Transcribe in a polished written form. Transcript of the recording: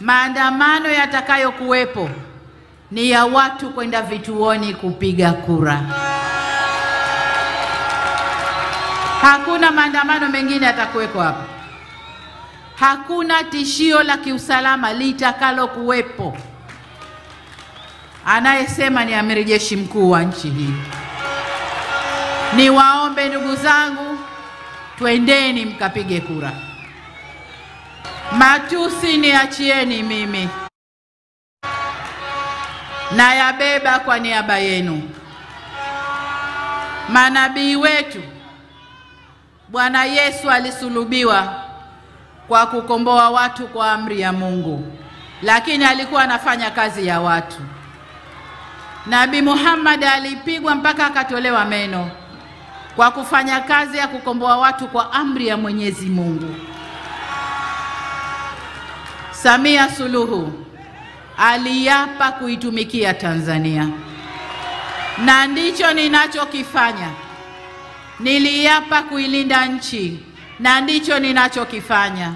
maandamano yatakayokuwepo ni ya watu kwenda vituoni kupiga kura. Hakuna maandamano mengine yatakuweko hapa. Hakuna tishio la kiusalama litakalo kuwepo. Anayesema ni amiri jeshi mkuu wa nchi hii. Niwaombe ndugu zangu, twendeni mkapige kura. Matusi niachieni mimi, na yabeba kwa niaba yenu. Manabii wetu, Bwana Yesu alisulubiwa kwa kukomboa watu kwa amri ya Mungu, lakini alikuwa anafanya kazi ya watu. Nabii Muhammad alipigwa mpaka akatolewa meno kwa kufanya kazi ya kukomboa watu kwa amri ya Mwenyezi Mungu. Samia Suluhu aliapa kuitumikia Tanzania, na ndicho ninachokifanya. Niliapa kuilinda nchi, na ndicho ninachokifanya.